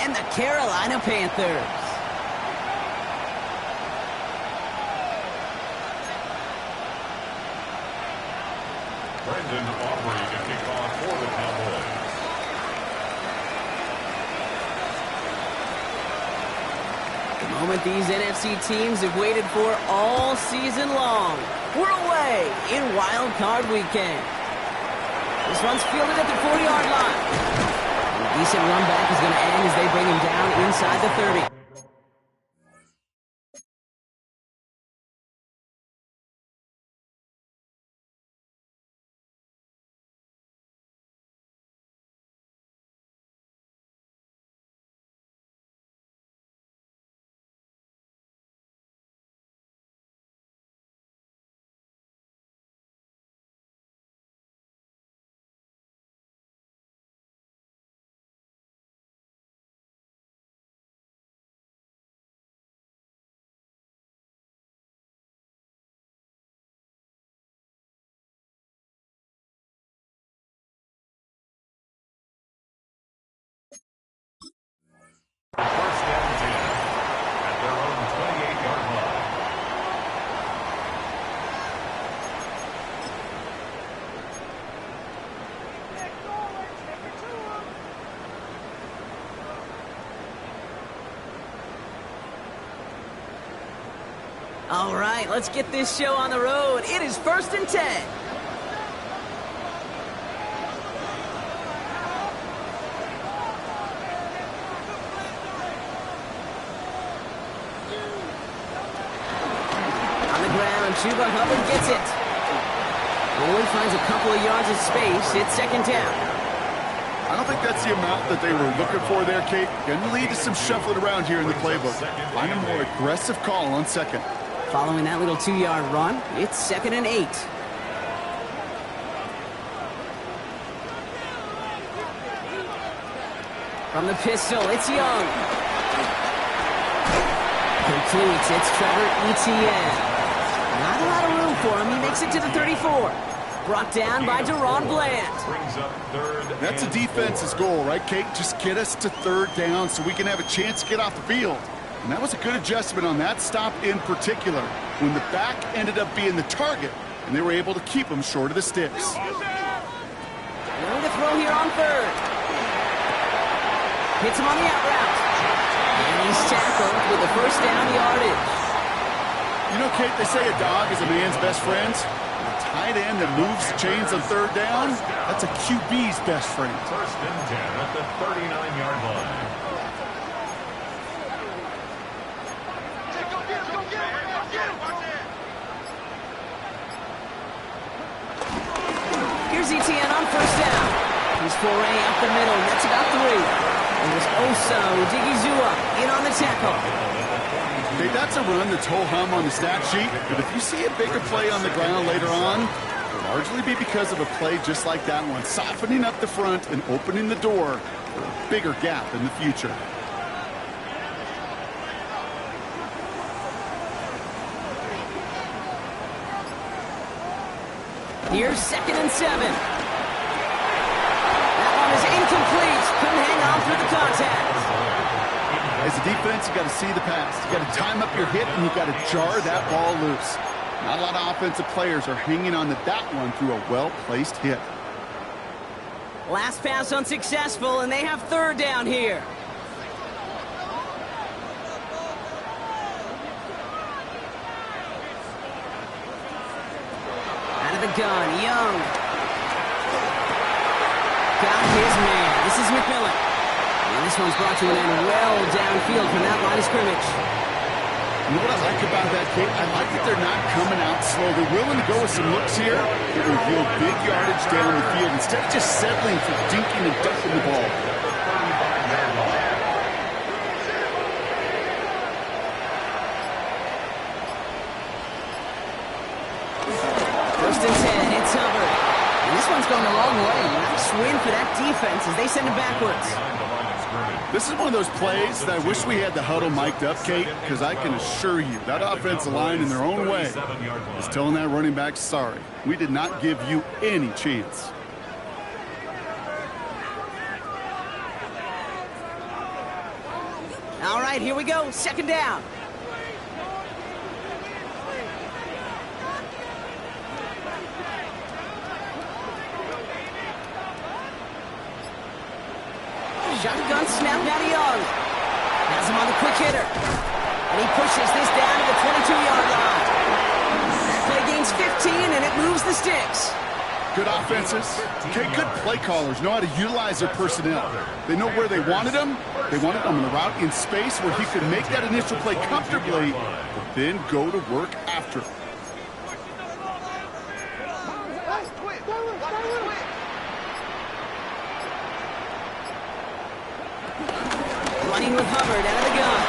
and the Carolina Panthers. Brendan Aubrey to kick off for the Cowboys. The moment these NFC teams have waited for all season long. We're away in Wild Card Weekend. This one's fielded at the 40-yard line. A decent run back is going to end as they bring him down inside the 30. First down 10 at their own 28-yard line. All right, let's get this show on the road. It is 1st and 10. Chuba Hubbard gets it. Only finds a couple of yards of space. It's 2nd down. I don't think that's the amount that they were looking for there, Kate. Going to lead to some shuffling around here in the playbook. Find a more aggressive call on 2nd. Following that little 2-yard run, it's 2nd and 8. From the pistol, it's Young. Completes. It's Trevor Etienne. Not a lot of room for him. He makes it to the 34. Brought down by Deron Bland. That's a defense's goal, right, Kate? Just get us to 3rd down so we can have a chance to get off the field. And that was a good adjustment on that stop in particular, when the back ended up being the target, and they were able to keep him short of the sticks. Going to throw here on 3rd. Hits him on the out route. And he's tackled with the 1st down yardage. You know, Kate, they say a dog is a man's best friend. A tight end that moves the chains on 3rd down, that's a QB's best friend. 1st and 10 at the 39-yard line. Here's Etienne on 1st down. He's foray up the middle. That's about 3. And there's Osa Odigizua in on the tackle. Okay, that's a run that's ho-hum on the stat sheet, but if you see a bigger play on the ground later on, it'll largely be because of a play just like that one, softening up the front and opening the door for a bigger gap in the future. Here's 2nd and 7. That one is incomplete. Couldn't hang on through the contact. As a defense, you got to see the pass. You got to time up your hit, and you got to jar that ball loose. Not a lot of offensive players are hanging on to that one through a well-placed hit. Last pass unsuccessful, and they have 3rd down here. Out of the gun, Young. Got his man. This is McMillan. And this one's brought to an end well downfield from that line of scrimmage. You know what I like about that, Kate? I like that they're not coming out slow. They're willing to go with some looks here that reveal big yardage down the field instead of just settling for dinking and ducking the ball. First and 10, it's Hubbard. And this one's going the wrong way. Nice win for that defense as they send it backwards. This is one of those plays that I wish we had the huddle mic'd up, Kate, because I can assure you that offensive line in their own way is telling that running back, sorry, we did not give you any chance. All right, here we go. Second down. Shotgun snap now to Young. Has him on the quick hitter. And he pushes this down to the 22-yard line. That play gains 15, and it moves the sticks. Good offenses. Okay, good play callers know how to utilize their personnel. They know where they wanted them. They wanted them on the route in space where he could make that initial play comfortably, but then go to work after. Running with Hubbard out of the gun.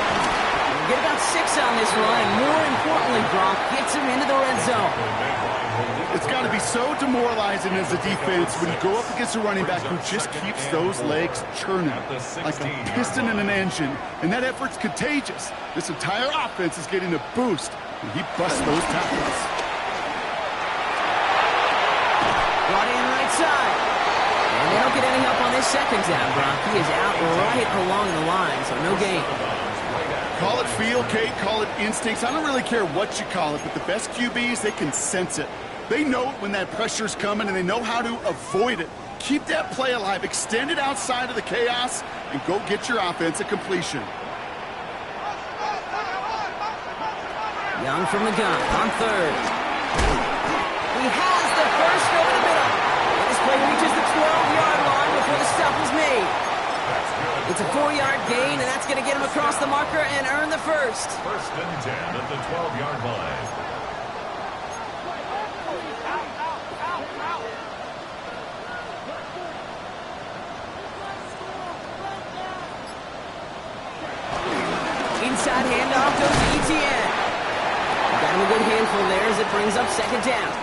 We'll get about 6 on this run, and more importantly, Brock gets him into the red zone. It's got to be so demoralizing as a defense when you go up against a running back who just keeps those legs churning like a piston in an engine, and that effort's contagious. This entire offense is getting a boost, and he busts those tackles. Brought in right side. And they don't get any help on this second down, Brock. He is out right along the line, so no gain. Call it feel, Kate, call it instincts. I don't really care what you call it, but the best QBs, they can sense it. They know when that pressure's coming, and they know how to avoid it. Keep that play alive. Extend it outside of the chaos, and go get your offense a completion. Young from the gun on third. He has the first over the middle. And this play reaches the 12-yard line before the stop is made. It's a 4-yard gain, and that's going to get him across the marker and earn the first. First and 10 at the 12-yard line. Inside handoff goes to ETN. Got him a good handful there as it brings up second down.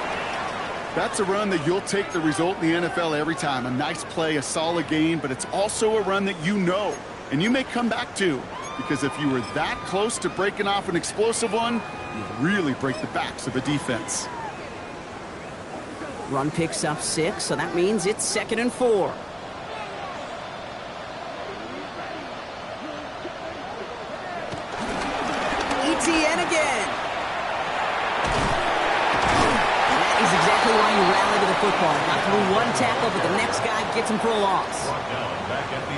That's a run that you'll take the result in the NFL every time. A nice play, a solid gain, but it's also a run that you know, and you may come back to, because if you were that close to breaking off an explosive one, you really break the backs of a defense. Run picks up 6, so that means it's 2nd and 4. ETN again. That is exactly why you rally to the football. Not through one tackle, but the next guy gets him for a loss.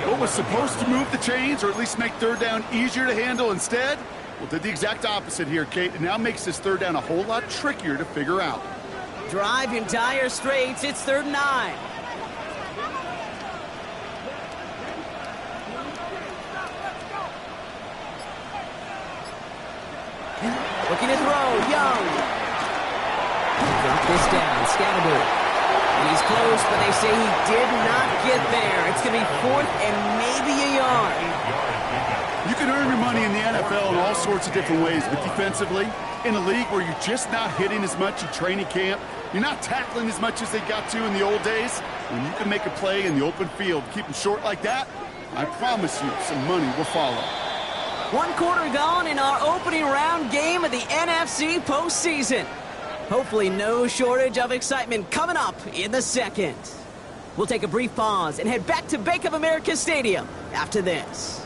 What was supposed to move the chains, or at least make third down easier to handle instead? Well, did the exact opposite here, Kate. It now makes this third down a whole lot trickier to figure out. Drive in dire straits. It's 3rd and 9. Looking to throw, Young. Drop this down, Scatterberg. And he's close, but they say he did not get there. It's going to be 4th and maybe a yard. You can earn your money in the NFL in all sorts of different ways, but defensively, in a league where you're just not hitting as much in training camp, you're not tackling as much as they got to in the old days, when you can make a play in the open field, keep them short like that, I promise you some money will follow. 1 quarter gone in our opening round game of the NFC postseason. Hopefully no shortage of excitement coming up in the second. We'll take a brief pause and head back to Bank of America Stadium after this.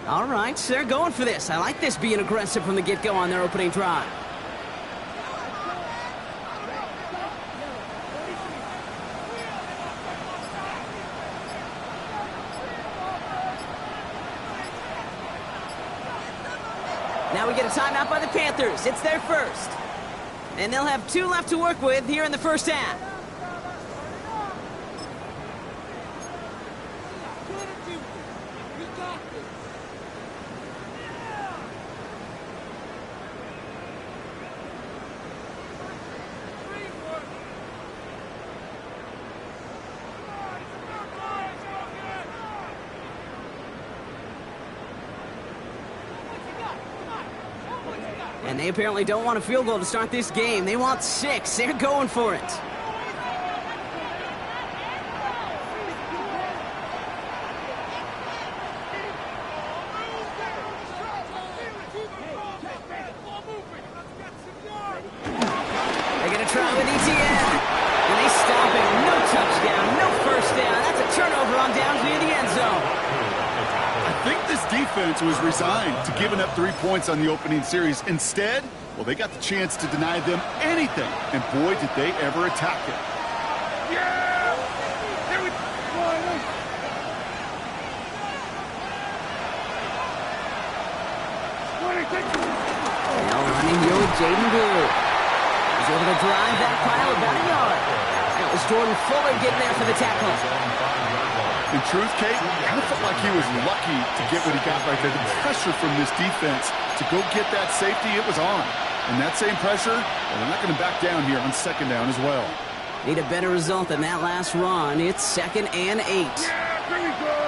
All right, so they're going for this. I like this being aggressive from the get-go on their opening drive. Now we get a timeout by the Panthers. It's their first. And they'll have 2 left to work with here in the first half. And they apparently don't want a field goal to start this game. They want 6. They're going for it. They're going to try with ETN. And they stop it. No touchdown, no first down. That's a turnover on downs near the end zone. I think this defense was resigned to giving up 3 points on the opening series. Instead, well, they got the chance to deny them anything. And boy, did they ever attack it. Yeah! Here we go! Now running here with Jaden Blue. He's able to drive that pile about a yard. That was Jordan Fuller getting there for the tackle. In truth, Kate, kind of felt like he was lucky to get what he got right there. The pressure from this defense to go get that safety, it was on. And that same pressure, well, they're not going to back down here on second down as well. Need a better result than that last run. It's 2nd and 8. Yeah, here we go!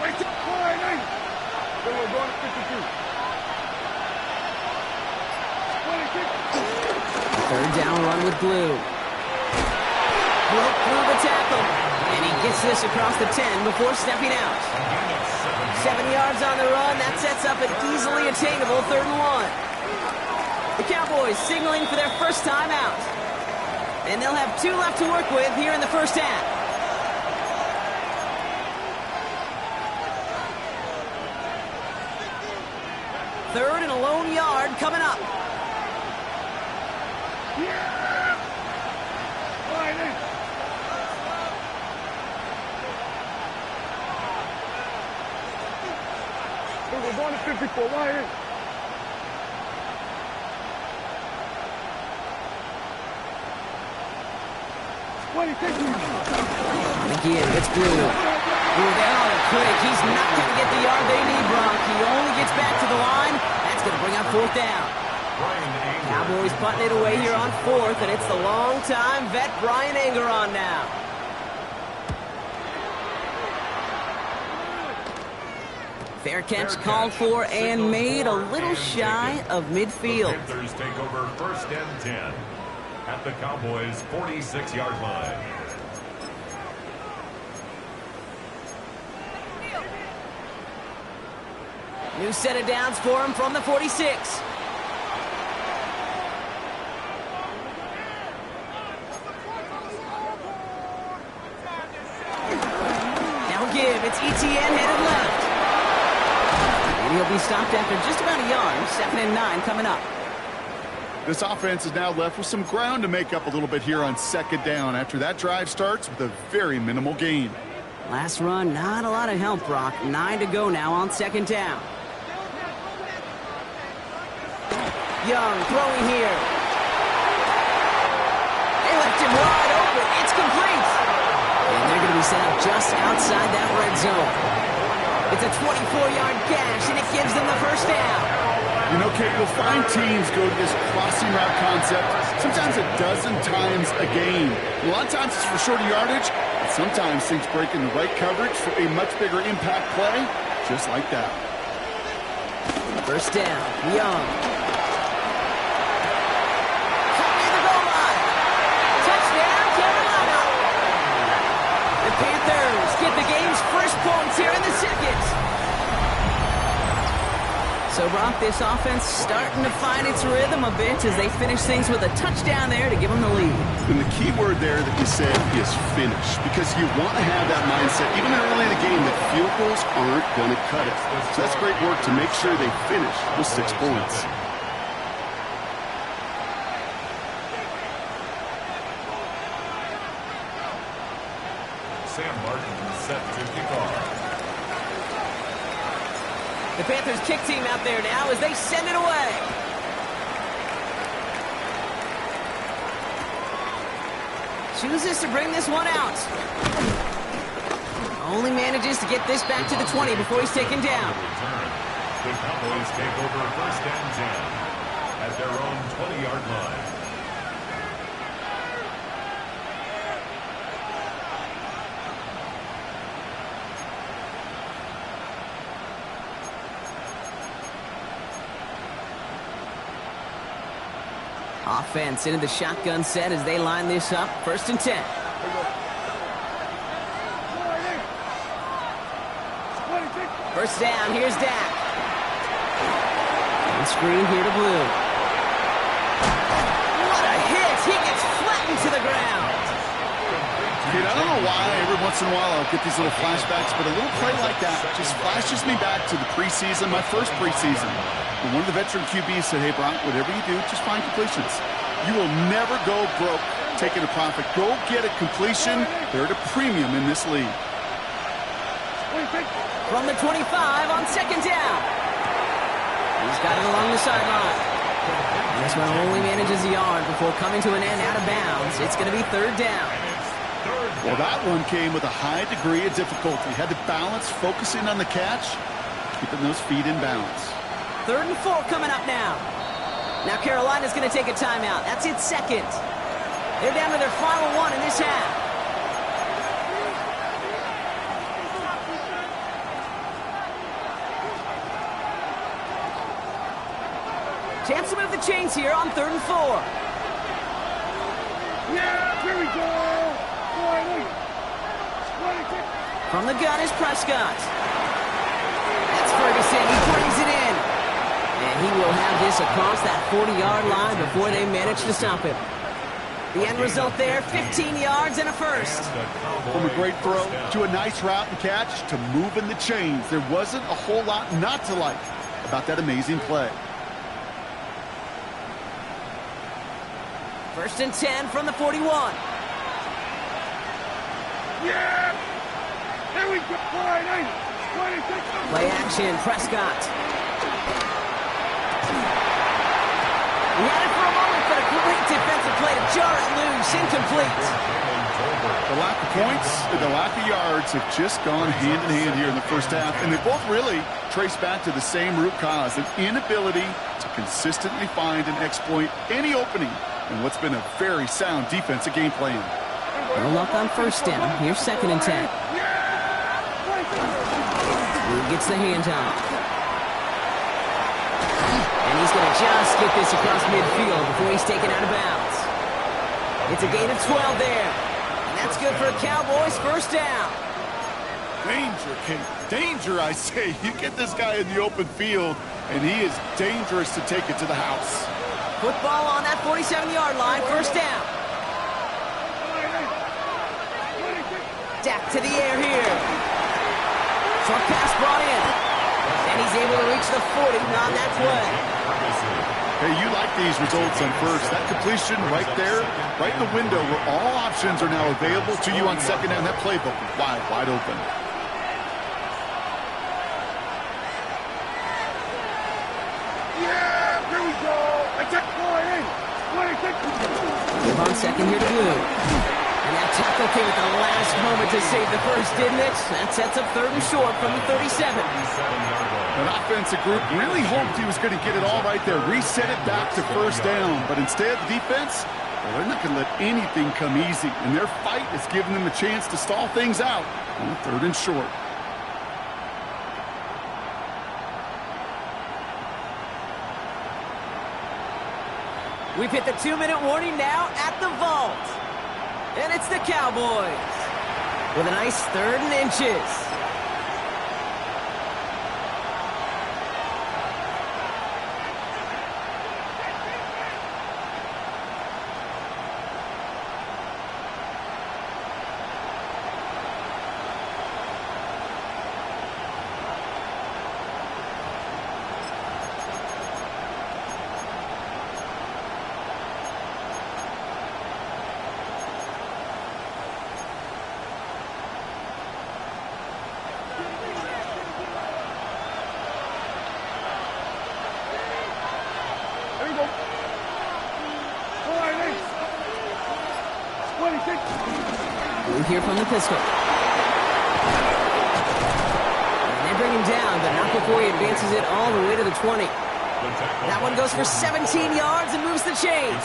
Right to line. Then we're going to 52. 3rd down run with Blue. Broke through the tackle. And he gets this across the 10 before stepping out. 7 yards on the run. That sets up an easily attainable 3rd and 1. The Cowboys signaling for their first time out. And they'll have 2 left to work with here in the first half. Third and a lone yard coming up. Yeah! Line. We're going to 54. Line. Again, it's Blue. Blue down on it quick. He's not going to get the yard they need, Brock. He only gets back to the line. That's going to bring up 4th down. Cowboys putting it away here on 4th, and it's the long-time vet Brian Anger on now. Fair catch called for and made a little shy of midfield. The Panthers take over 1st and 10 at the Cowboys' 46-yard line. New set of downs for him from the 46. Now give. It's ETN headed left. And he'll be stopped after just about a yard. 2nd and 9 coming up. This offense is now left with some ground to make up a little bit here on 2nd down after that drive starts with a very minimal gain. Last run, not a lot of help, Brock. 9 to go now on 2nd down. Young throwing here. They left him wide open. It's complete. And they're going to be set up just outside that red zone. It's a 24-yard gash, and it gives them the first down. You know, Kate, you'll find teams go to this crossing route concept sometimes a dozen times a game. A lot of times it's for shorter yardage, but sometimes things break in the right coverage for a much bigger impact play, just like that. First down, Young. Panthers get the game's first points here in the 2nd. So, Brock, this offense starting to find its rhythm a bit as they finish things with a touchdown there to give them the lead. And the key word there that you said is finish, because you want to have that mindset, even early in the game, that field goals aren't going to cut it. So that's great work to make sure they finish with 6 points. Sam Martin set to kick off. The Panthers kick team out there now as they send it away. Chooses to bring this one out. Only manages to get this back to the 20 before he's taken down. The Cowboys take over 1st and 10 at their own 20-yard line. Offense into the shotgun set as they line this up. 1st and 10. First down, here's Dak. And screen here to Blue. What a hit! He gets flattened to the ground. Kid, I don't know why every once in a while I'll get these little flashbacks, but a little play like that just flashes me back to the preseason, my first preseason. When one of the veteran QBs said, hey, Brock, whatever you do, just find completions. You will never go broke taking a profit. Go get a completion. They're at a premium in this league. From the 25 on 2nd down. He's got it along the sideline. This one only manages a yard before coming to an end out of bounds. It's going to be 3rd down. Well, that one came with a high degree of difficulty. Had to balance focusing on the catch, keeping those feet in bounds. 3rd and 4 coming up now. Now Carolina's going to take a timeout. That's its 2nd. They're down to their final one in this half. Chance to move the chains here on 3rd and 4. Yeah, here we go. From the gun is Prescott. That's Ferguson. He brings it in. And he will have this across that 40-yard line before they manage to stop him. The end result there, 15 yards and a first. From a great throw to a nice route and catch to moving the chains. There wasn't a whole lot not to like about that amazing play. 1st and 10 from the 41. Yeah! Here we go. 26. Play action, Prescott. He had it for a moment, but a great defensive play to jar it loose. Incomplete. The lack of points and the lack of yards have just gone hand in hand here in the first half, and they both really trace back to the same root cause, an inability to consistently find and exploit any opening in what's been a very sound defensive game plan. No luck on 1st down. Here's 2nd and 10. Blue gets the handoff. And he's going to just get this across midfield before he's taken out of bounds. It's a gain of 12 there. And that's good for the Cowboys. 1st down. Danger, Kate. Danger, I say. You get this guy in the open field, and he is dangerous to take it to the house. Football on that 47-yard line. 1st down. Dak to the air here. Short pass brought in. And he's able to reach the 40 on that play. Hey, you like these results on first. That completion right there, right in the window where all options are now available to you on 2nd down. That playbook wide open. Yeah, here we go. Attack going in. 26. Move on 2nd here to Blue. And that tackle came at the last moment to save the first, didn't it? That sets up 3rd and short from the 37. An offensive group really hoped he was going to get it all right there, reset it back to 1st down. But instead, the defense, well, they're not going to let anything come easy. And their fight is giving them a chance to stall things out on 3rd and short. We've hit the 2-minute warning now at the vault. And it's the Cowboys with a nice 3rd and inches. Blue here from the pistol. And they bring him down, but not before he advances it all the way to the 20. That one goes for 17 yards and moves the chains.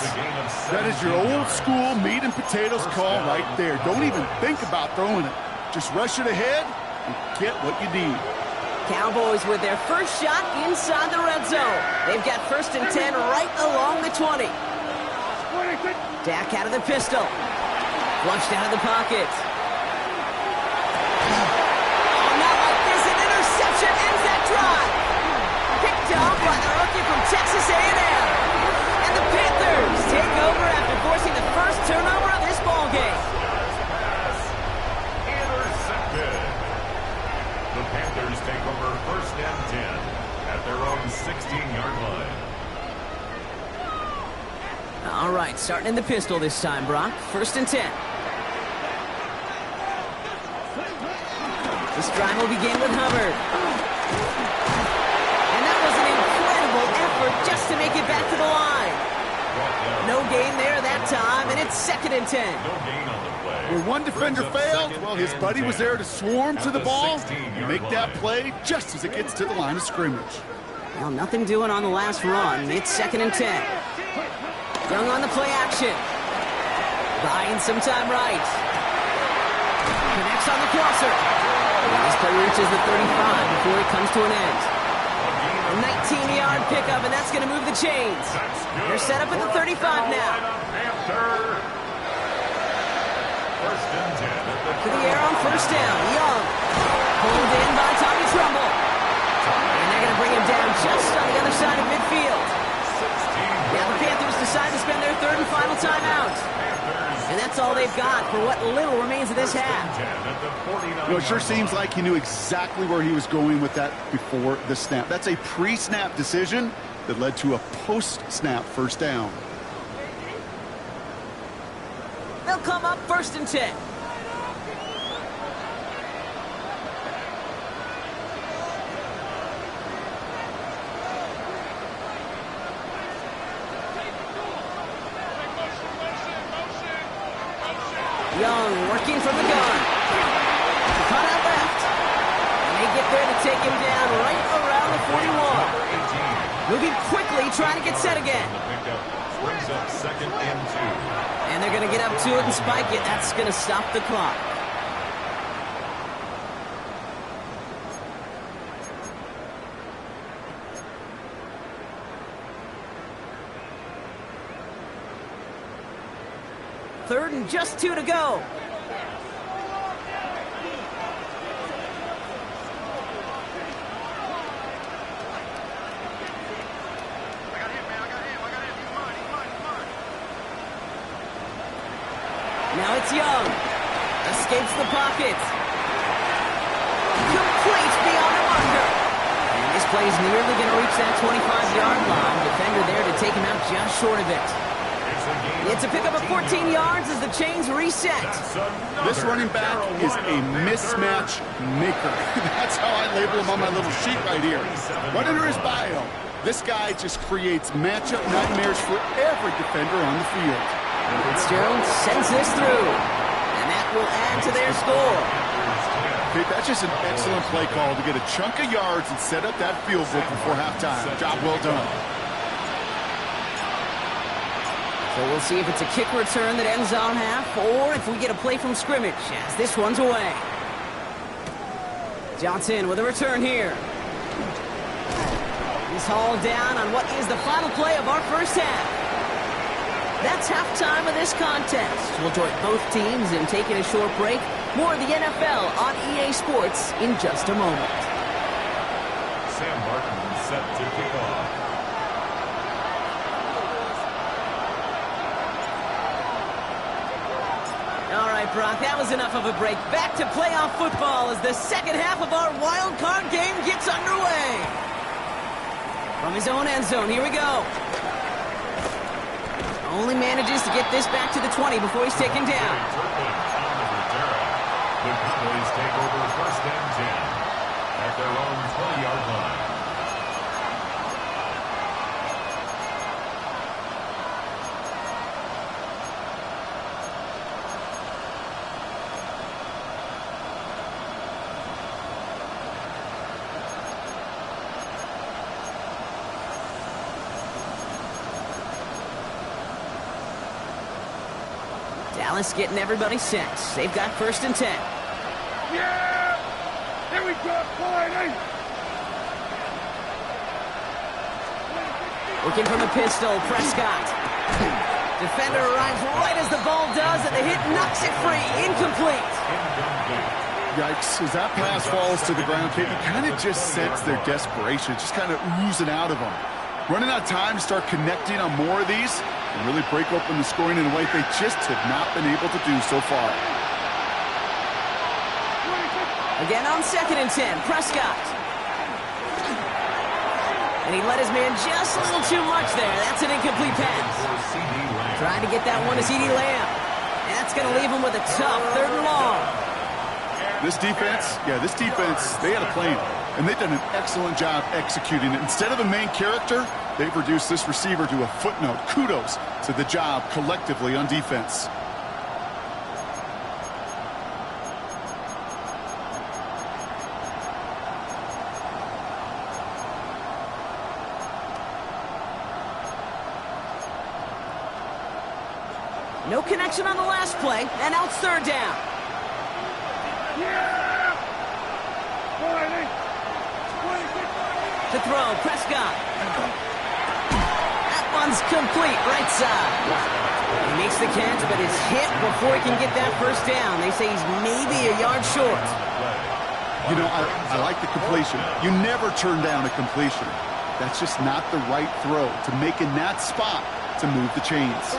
That is your old school meat and potatoes call right there. Don't even think about throwing it. Just rush it ahead and get what you need. Cowboys with their first shot inside the red zone. They've got 1st and 10 right along the 20. Dak out of the pistol. Flushed out of the pocket. Oh, not like this. An interception ends that drive. Picked off by the rookie from Texas A&M. And the Panthers take over after forcing the first turnover of this ballgame. Intercepted. The Panthers take over first and 10 at their own 16-yard line. All right, starting in the pistol this time, Brock. First and 10. This drive will begin with Hubbard. And that was an incredible effort just to make it back to the line. No gain there that time, and it's second and 10. No gain on the play. Where one defender failed, well, his buddy was there to swarm to the ball and make that play just as it gets to the line of scrimmage. Well, nothing doing on the last run. It's second and 10. Young on the play action. Buying some time right. Connects on the crosser. This play reaches the 35 before it comes to an end. A 19-yard pickup, and that's going to move the chains. They're set up at the 35 now. First and 10 To the air on first down. Young. Pulled in by Tommy Trumbull. And they're going to bring him down just on the other side of midfield. Now the Panthers decide to spend their third and final timeout. And that's all they've got for what little remains of this half. It sure seems like he knew exactly where he was going with that before the snap. That's a pre-snap decision that led to a post-snap first down. They'll come up first and 10. Young working from the gun. Cut out left. And they get there to take him down right around the 41. Moving quickly, trying to get set again. Brings up second and 2. And they're going to get up to it and spike it. That's going to stop the clock. Third and just 2 to go. Now it's Young. Escapes the pocket. Complete beyond the marker. And this play is nearly going to reach that 25-yard line. Defender there to take him out just short of it. It's a pickup of 14 yards as the chains reset. This running back is a mismatch maker. That's how I label him on my little sheet right here. Right under his bio, this guy just creates matchup nightmares for every defender on the field. Fitzgerald sends this through, and that will add to their score. Okay, that's just an excellent play call to get a chunk of yards and set up that field goal before halftime. Job well done. So we'll see if it's a kick return that ends on half, or if we get a play from scrimmage as this one's away. Johnson with a return here. He's hauled down on what is the final play of our first half. That's halftime of this contest. We'll join both teams in taking a short break. More of the NFL on EA Sports in just a moment. Sam Martin set to kick off. All right, Brock, that was enough of a break. Back to playoff football as the second half of our wild card game gets underway. From his own end zone, here we go. Only manages to get this back to the 20 before he's taken down. The Cowboys take over first and 10 at their own 20-yard line. Dallas getting everybody set. They've got first and 10. Yeah! Here we go, boy! Looking from the pistol, Prescott. Defender arrives right as the ball does, and the hit knocks it free. Incomplete. Yikes, as that pass falls to the ground, Kate, you kind of just sense their desperation, just kind of oozing out of them. Running out of time to start connecting on more of these and really break open the scoring in a way they just have not been able to do so far. Again on 2nd and 10, Prescott. And he let his man just a little too much there. That's an incomplete pass. Trying to get that one to C.D. Lamb. And that's going to leave him with a tough 3rd and long. This defense, they had a plan, and they've done an excellent job executing it. Instead of a main character, they've reduced this receiver to a footnote. Kudos to the job collectively on defense. No connection on the last play, and now it's 3rd down. To throw, Prescott. That one's complete, right side. He makes the catch, but is hit before he can get that 1st down. They say he's maybe a yard short. You know, I like the completion. You never turn down a completion. That's just not the right throw to make in that spot to move the chains.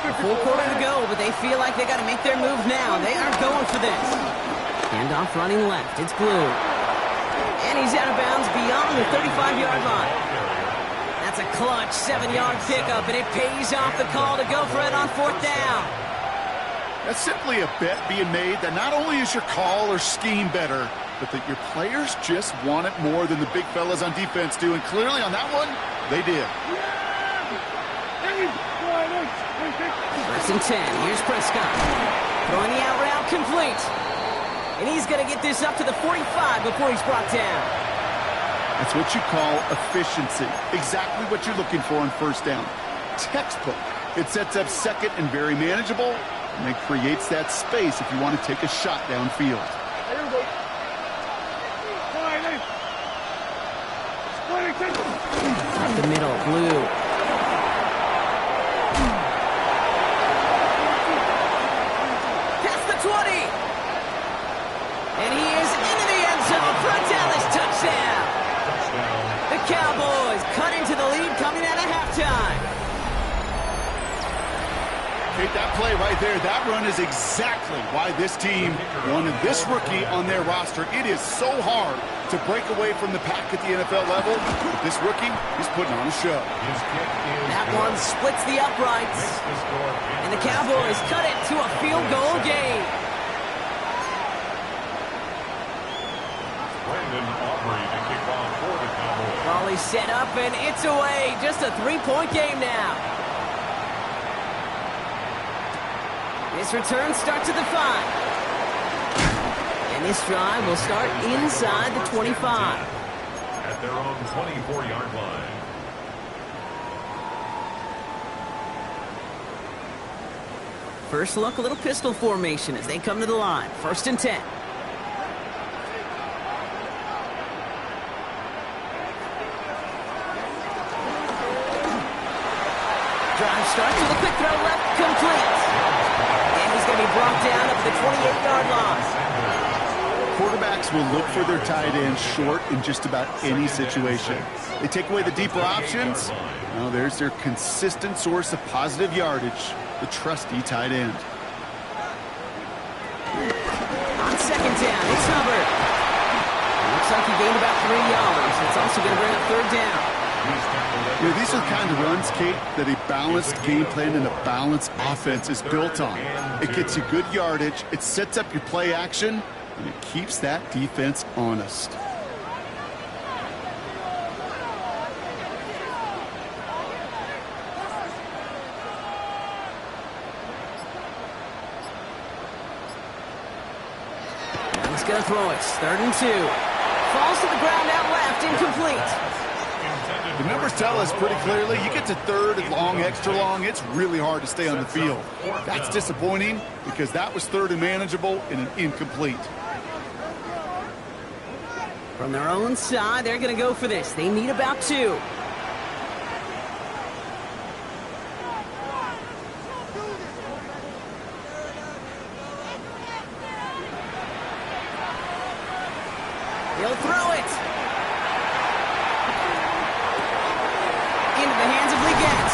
A full quarter to go, but they feel like they got to make their move now. They are going for this. Handoff running left. It's Blue. And he's out of bounds beyond the 35-yard line. That's a clutch 7-yard pickup, and it pays off the call to go for it on 4th down. That's simply a bet being made that not only is your call or scheme better, but that your players just want it more than the big fellas on defense do. And clearly on that one, they did. 1st and 10. Here's Prescott. Throwing the out route complete. And he's going to get this up to the 45 before he's brought down. That's what you call efficiency. Exactly what you're looking for on 1st down. Textbook. It sets up 2nd and very manageable, and it creates that space if you want to take a shot downfield. Up the middle, Blue. Past the 20. And he is into the end zone for a Dallas touchdown. The Cowboys cut into the lead coming out of halftime. Take that play right there. That run is exactly why this team wanted this rookie on their roster. It is so hard to break away from the pack at the NFL level. But this rookie is putting on a show. That one splits the uprights. And the Cowboys cut it to a field goal game. Ball is set up and it's away. Just a 3-point game now. This return starts at the 5. And this drive will start inside the 25. At their own 24-yard line. First look, a little pistol formation as they come to the line. 1st and 10. Drive starts with a quick throw left, complete. And he's going to be brought down up to the 28-yard line. Quarterbacks will look for their tight end short in just about any situation. They take away the deeper options. Well, there's their consistent source of positive yardage, the trusty tight end. On 2nd down, it's Hubbard. It looks like he gained about 3 yards. It's also going to bring up 3rd down. You know, these are the kind of runs, Kate, that a balanced game plan and a balanced offense is built on. It gets you good yardage, it sets up your play action, and it keeps that defense honest. He's going to throw it. 3rd and 2. Falls to the ground out left, incomplete. The numbers tell us pretty clearly, you get to 3rd and long, extra long, it's really hard to stay on the field. That's disappointing because that was 3rd and manageable and an incomplete. From their own side, they're going to go for this. They need about 2. He'll throw it. Into the hands of Leggett.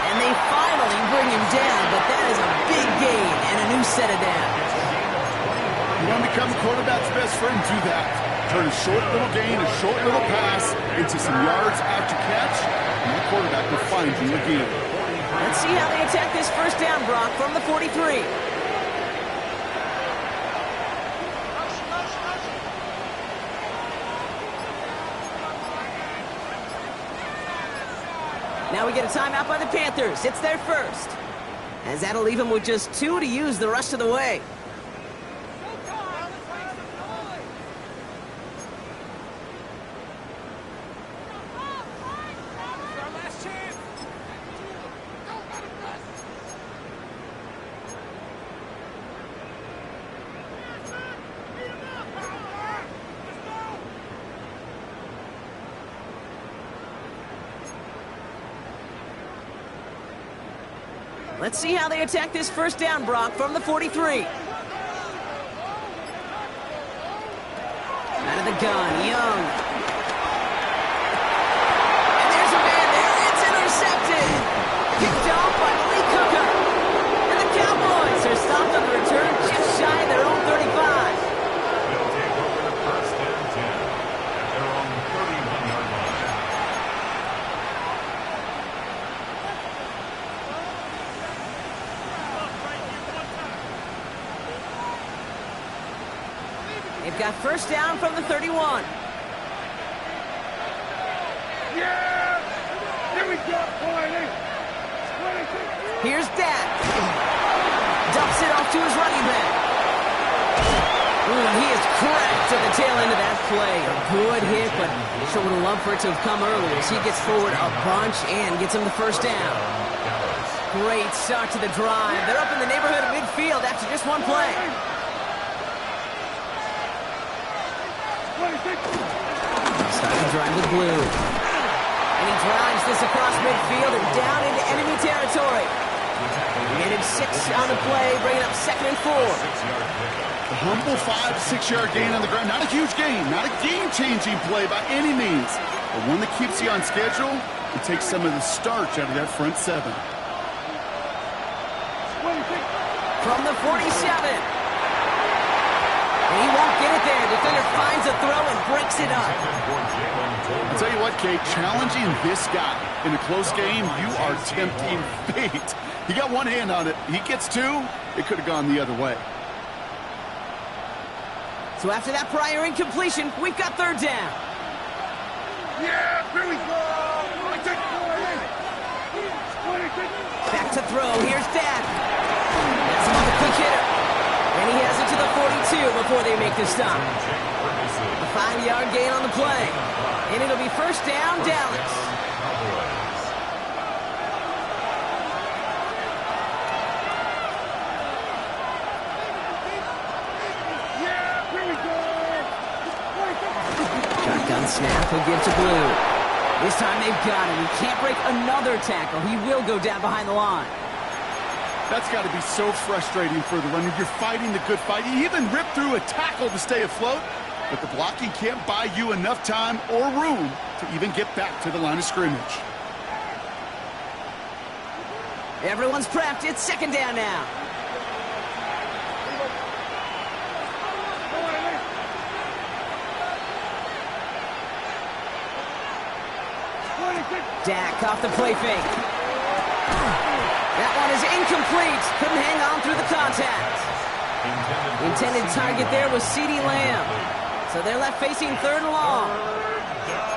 And they finally bring him down, but that is a big gain and a new set of downs. You want to become a quarterback's best friend, do that. Turn a short little gain, a short little pass into some yards after catch, and the quarterback will find you again. Let's see how they attack this first down, Brock, from the 43. Now we get a timeout by the Panthers. It's their first. As that'll leave them with just 2 to use the rest of the way. Let's see how they attack this first down, Brock, from the 43. Out of the gun, Young. And there's a man there. It's intercepted. Picked off by Lee Cooker. And the Cowboys are stopped on the return just shy of their own 35. They'll take over the first and 10 at their own 31-yard line. They've got first down from the 31. Yeah! Here we go, Barney! Here's Dak. Dumps it off to his running back. Ooh, he is cracked at the tail end of that play. A good hit, but sure would have loved for it to have come earlier as he gets forward a bunch and gets him the first down. Great start to the drive. They're up in the neighborhood of midfield after just one play. Start to drive with blue. And he drives this across midfield and down into enemy territory. He added 6 on the play, bringing up 2nd and 4. A humble 5 to 6 yard gain on the ground. Not a huge gain, not a game-changing play by any means, but one that keeps you on schedule and takes some of the starch out of that front 7. From the 47. And he won't get it there. Defender finds a throw and breaks it up. I'll tell you what, Kate, challenging this guy in a close game, you are tempting fate. He got one hand on it. He gets 2. It could have gone the other way. So after that prior incompletion, we've got third down. Yeah, here we go! Back to throw. Here's Dak. That's another quick hitter. And he has it to the 42 before they make the stop. A 5-yard gain on the play. And it'll be first down, Dallas. Yeah, here we go! Shotgun snap, he'll give to Blue. This time they've got him. He can't break another tackle. He will go down behind the line. That's got to be so frustrating for the runner. You're fighting the good fight. You even rip through a tackle to stay afloat, but the blocking can't buy you enough time or room to even get back to the line of scrimmage. Everyone's prepped. It's second down now. Dak off the play fake. That one is incomplete. Couldn't hang on through the contact. Intended target there was CeeDee Lamb. So they're left facing 3rd and long.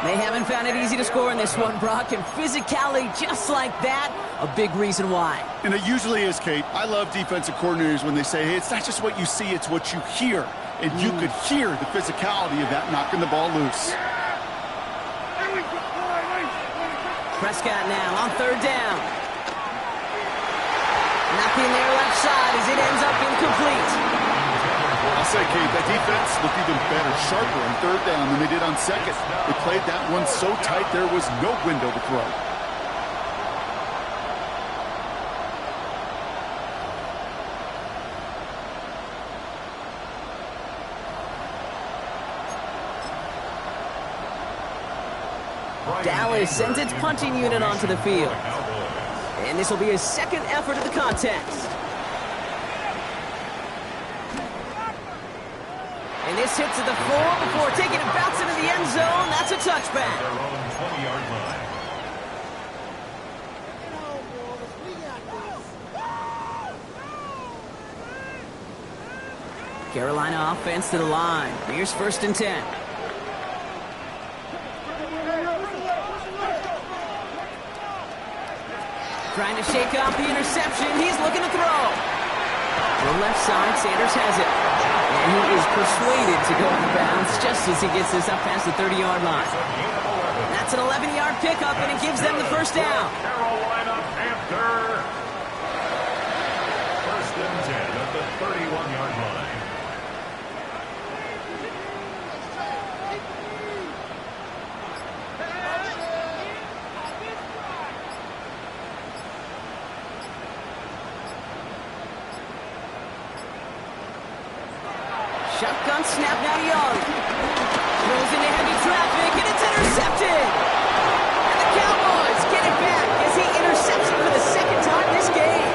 They haven't found it easy to score in this one, Brock, and physicality just like that, a big reason why. And it usually is, Kate. I love defensive coordinators when they say, hey, it's not just what you see, it's what you hear. And you could hear the physicality of that knocking the ball loose. Prescott now on 3rd down. Nothing there left side as it ends up incomplete. I'll say, Kate, that defense looked even better, sharper on 3rd down than they did on 2nd. They played that one so tight there was no window to throw. Dallas sends its punting unit onto the field. And this will be his second effort of the contest. And this hits at the 4 before taking a bounce into the end zone. That's a touchback. Their own 20-yard line. Carolina offense to the line. Here's 1st and 10. Trying to shake off the interception. He's looking to throw. To the left side, Sanders has it. And he is persuaded to go out of bounds just as he gets this up past the 30-yard line. That's an 11-yard pickup, and it gives them the first down. Carolina Panther. 1st and 10 at the 31-yard line. Shotgun snap now to Young. Throws into heavy traffic, and it's intercepted. And the Cowboys get it back as he intercepts it for the second time this game.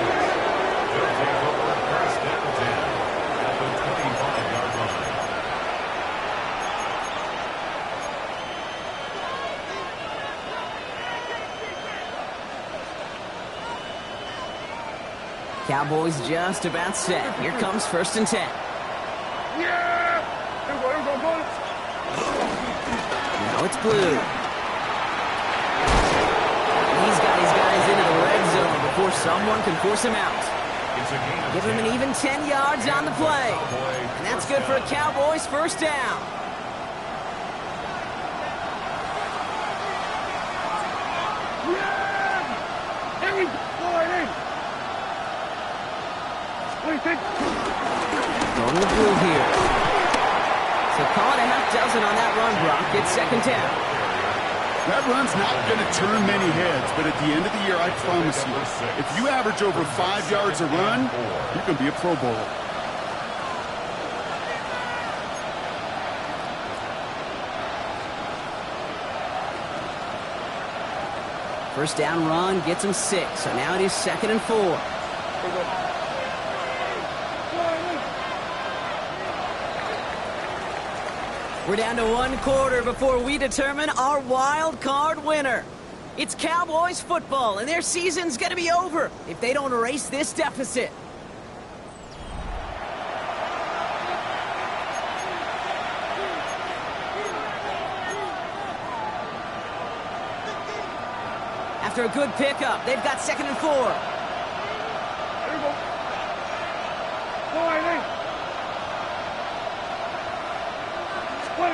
They'll take over 1st and 10 at the 25-yard line. Cowboys just about set. Here comes 1st and 10. Yeah! Here we go, boys. Now it's Blue. He's got his guys into the red zone before someone can force him out. It's a gain of Give him 10. an even 10 yards on the play. And that's good for a Cowboys first down. Yeah! Here we go, boys. What do you think? Going to the Blue here. So call it a half dozen on that run, Brock. It's 2nd down. That run's not going to turn many heads, but at the end of the year, I promise you, if you average over 5 yards a run, you're going to be a Pro Bowler. First down run gets him 6. So now it is 2nd and 4. We're down to 1 quarter before we determine our wild card winner. It's Cowboys football, and their season's going to be over if they don't erase this deficit. After a good pickup, they've got 2nd and 4. Here we go. Boys. Who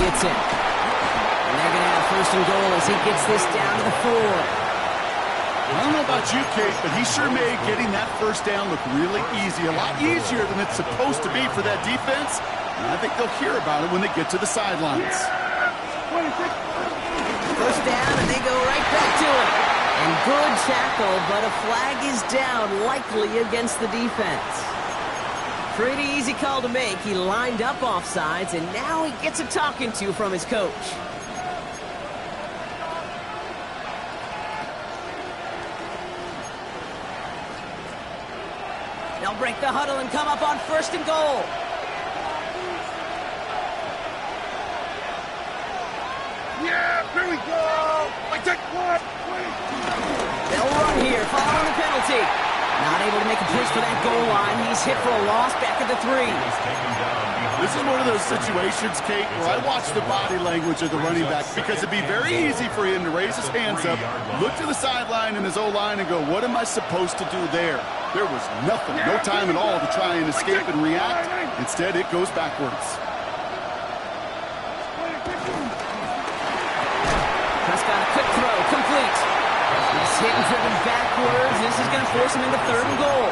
gets it? And they're going to have 1st and goal as he gets this down to the 4. I don't know about you, Kate, but he sure made getting that first down look really easy. A lot easier than it's supposed to be for that defense. And I think they'll hear about it when they get to the sidelines. First down, and they go right back to it. And good tackle, but a flag is down, likely against the defense. Pretty easy call to make. He lined up offsides, and now he gets a talking to from his coach. They'll break the huddle and come up on 1st and goal. Yeah, here we go. I take one. They'll run here, following the penalty. Not able to make a push for that goal line. He's hit for a loss back at the 3. This is one of those situations, Kate, where I watch the body language of the running back because it'd be very easy for him to raise his hands up, look to the sideline and his O-line and go, what am I supposed to do there? There was nothing, no time at all to try and escape and react. Instead, it goes backwards. Prescott, a quick throw, complete. He's hit and driven backwards. This is going to force him into 3rd and goal.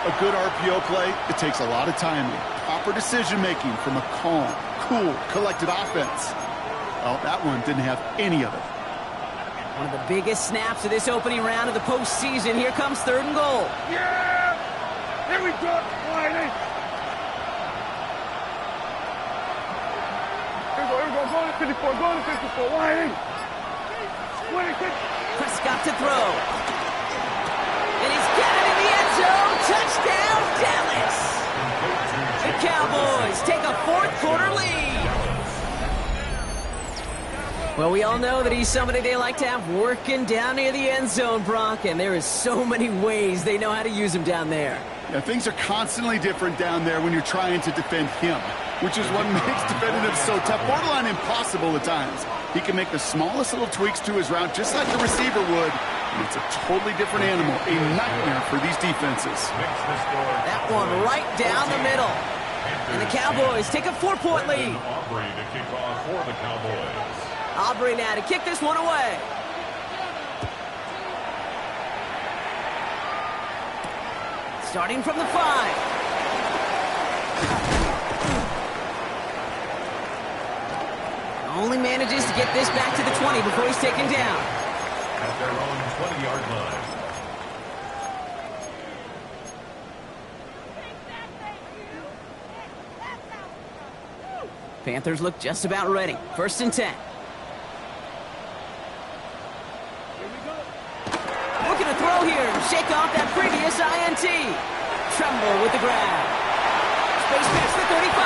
A good RPO play, it takes a lot of timing, proper decision-making from a calm, cool, collected offense. Well, that one didn't have any of it. One of the biggest snaps of this opening round of the postseason. Here comes 3rd and goal. Yeah! Here we go. Here we Here we go. Go to 54. Go to 54. Wide. 26. Prescott to throw. And he's got it in the end zone. Touchdown, Dallas. The Cowboys take a fourth-quarter lead. Well, we all know that he's somebody they like to have working down near the end zone, Brock, and there is so many ways they know how to use him down there. Yeah, things are constantly different down there when you're trying to defend him, which is what makes defending him so tough, borderline impossible at times. He can make the smallest little tweaks to his route just like the receiver would, and it's a totally different animal, a nightmare for these defenses. That one right down the middle. And the Cowboys take a 4-point lead. Aubrey to kick off for the Cowboys. Aubrey now to kick this one away. Starting from the 5. Only manages to get this back to the 20 before he's taken down. At their own 20-yard line. Panthers look just about ready. 1st and 10. Looking to throw here and shake off that previous INT. Tremble with the grab. Space past the 35.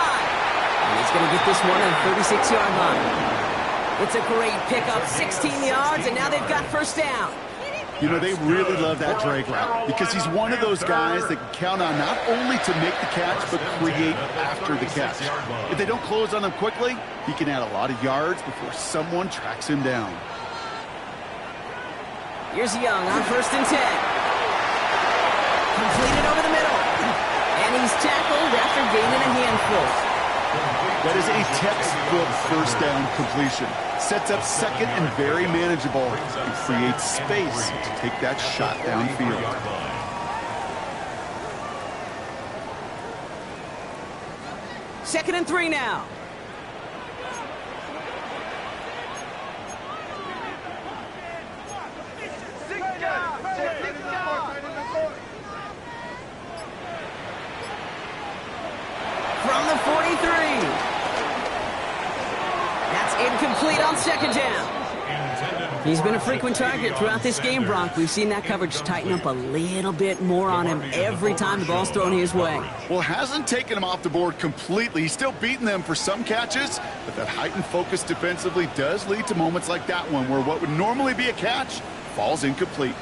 And he's going to get this one on the 36-yard line. It's a great pickup, 16 yards, and now they've got 1st down. You know, they really love that drag route because he's one of those guys that can count on not only to make the catch, but create after the catch. If they don't close on him quickly, he can add a lot of yards before someone tracks him down. Here's Young on 1st and 10. Completed over the middle. And he's tackled after gaining a handful. That is a textbook 1st down completion. Sets up 2nd and very manageable and creates space to take that shot downfield. 2nd and 3 now. From the 43. That's incomplete on 2nd down. He's been a frequent target throughout this game, Bronk. We've seen that coverage tighten up a little bit more on him every time the ball's thrown his way. Well, hasn't taken him off the board completely. He's still beating them for some catches, but that heightened focus defensively does lead to moments like that one where what would normally be a catch falls incomplete.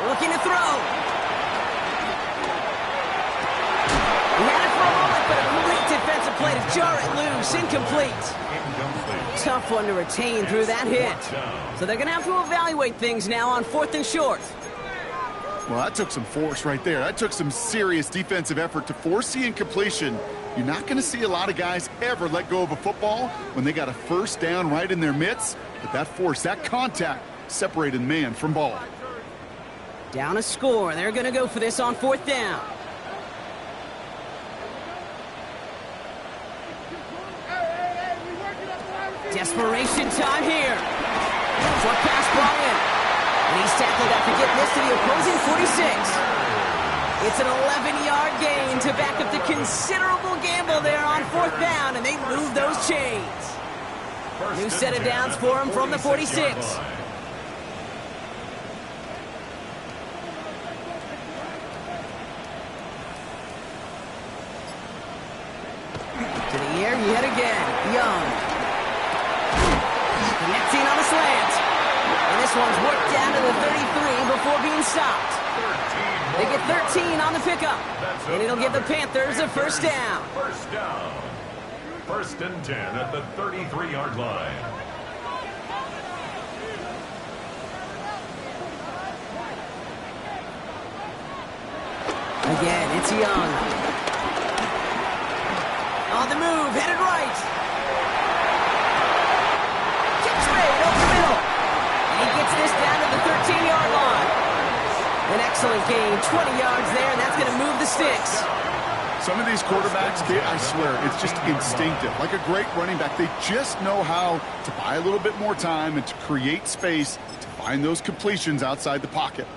Looking to throw. He had it for a moment, but a great defensive play to jar it loose. Incomplete. Tough one to retain through that hit. So they're going to have to evaluate things now on 4th and short. Well, that took some force right there. That took some serious defensive effort to force the incompletion. You're not going to see a lot of guys ever let go of a football when they got a 1st down right in their midst. But that force, that contact, separated man from ball. Down a score. They're going to go for this on 4th down. Desperation time here. Short pass brought in. And he's tackled after getting this to the opposing 46. It's an 11-yard gain to back up the considerable gamble there on 4th down, and they move those chains. New set of downs for him from the 46. To the air yet again. Young. Connecting on the slant. And this one's worked down to the 33 before being stopped. They get 13 on the pickup. And it'll give the Panthers a 1st down. 1st down. 1st and 10 at the 33-yard line. Again, it's Young. On the move, headed right. Kicks straight over the middle. And he gets this down to the 13-yard line. An excellent gain, 20 yards there, and that's going to move the sticks. Some of these quarterbacks, I swear, it's just instinctive. Like a great running back, they just know how to buy a little bit more time and to create space to find those completions outside the pocket.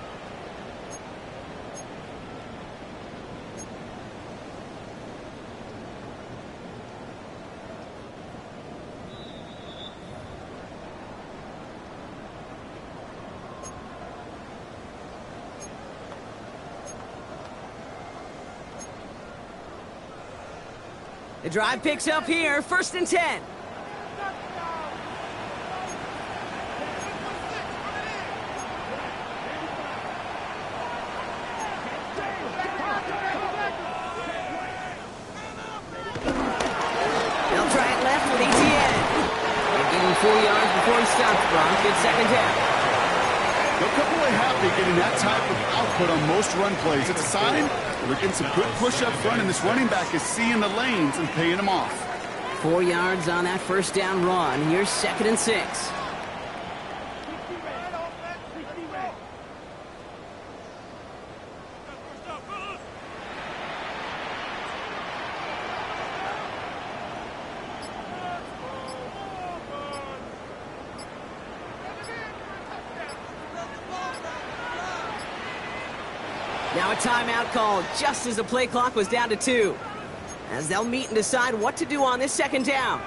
The drive picks up here, 1st and 10. They'll try it left with Etienne. They're getting 4 yards before he stops, Brock. Good 2nd down. They'll come away happy getting that type of output on most run plays. It's a sign that we're getting some good push up front, and this running back is seeing the lanes and paying them off. 4 yards on that 1st down run. Here's 2nd and 6. Now a timeout called just as the play clock was down to 2. As they'll meet and decide what to do on this 2nd down.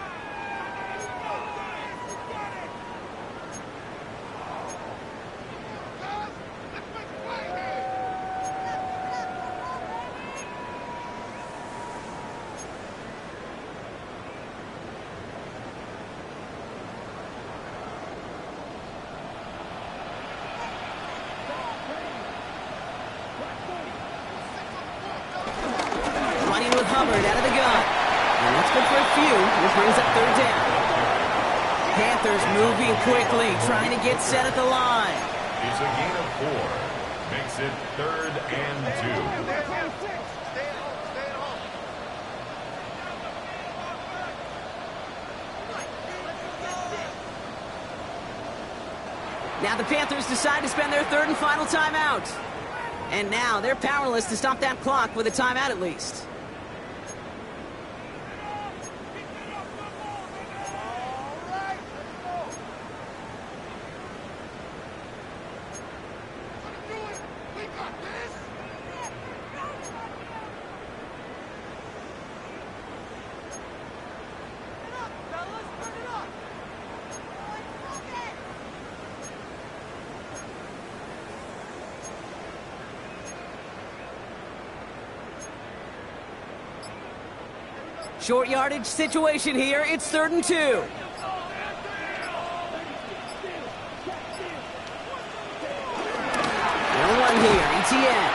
Hubbard out of the gun. And that's good for a few. This brings up 3rd down. Panthers moving quickly, trying to get set at the line. It's a gain of 4. Makes it 3rd and 2. Now the Panthers decide to spend their 3rd and final timeout. And now they're powerless to stop that clock with a timeout at least. Short yardage situation here. It's 3rd and 2. They'll run here. Etienne.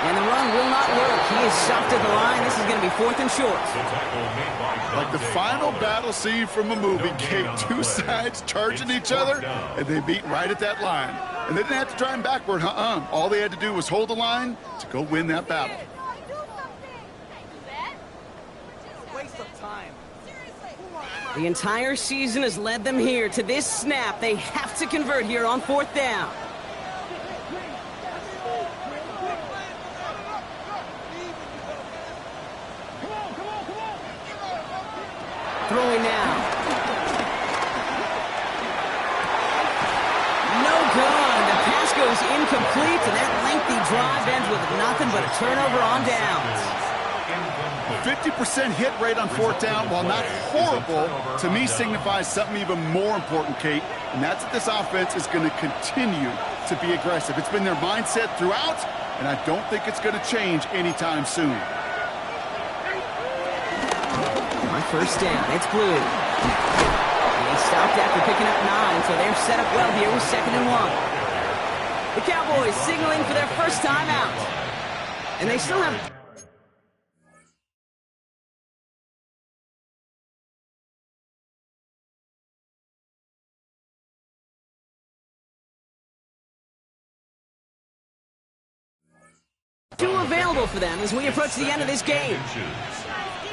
And the run will not work. He is stopped at the line. This is going to be 4th and short. Like the final battle scene from a movie, Kate, 2 sides charging each other, and they beat right at that line. And they didn't have to drive backward, All they had to do was hold the line to go win that battle. The entire season has led them here to this snap. They have to convert here on 4th down. Throwing now. No good. The pass goes incomplete, and that lengthy drive ends with nothing but a turnover on downs. 50% hit rate on 4th down, while not horrible, to me signifies something even more important, Kate, and that's that this offense is going to continue to be aggressive. It's been their mindset throughout, and I don't think it's going to change anytime soon. On 1st down, it's Blue. And he stopped after picking up 9, so they're set up well here with 2nd and 1. The Cowboys signaling for their 1st time out. And they still have... two available for them as we approach the end of this game.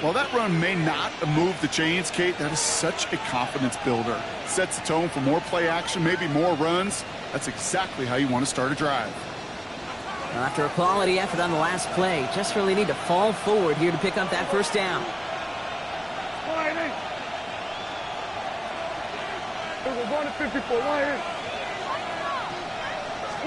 While that run may not move the chains, Kate, that is such a confidence builder. It sets the tone for more play action, maybe more runs. That's exactly how you want to start a drive. After a quality effort on the last play, just really need to fall forward here to pick up that 1st down. We're going to 54. A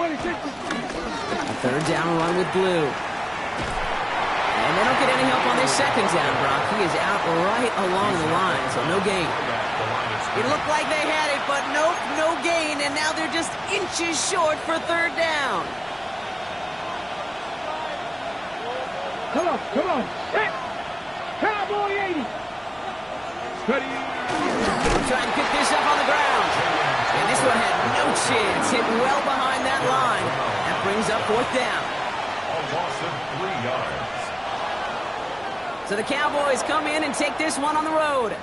3rd down run with Blue. And they don't get any help on this 2nd down, Brock. He is out right along the line, so no gain. It looked like they had it, but nope, no gain, and now they're just inches short for 3rd down. Come on. Cowboy 80. Ready. Try and pick this up on the ground. And this one had no chance. Hit well behind that line. That brings up 4th down. A loss of 3 yards. So the Cowboys come in and take this one on the road.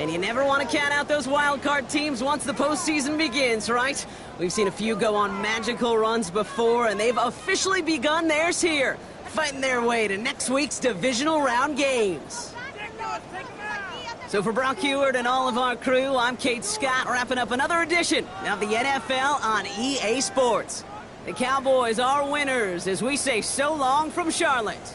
And you never want to count out those wild card teams once the postseason begins, right? We've seen a few go on magical runs before, and they've officially begun theirs here, fighting their way to next week's divisional round games. So for Brock Heward and all of our crew, I'm Kate Scott, wrapping up another edition of the NFL on EA Sports. The Cowboys are winners as we say so long from Charlotte.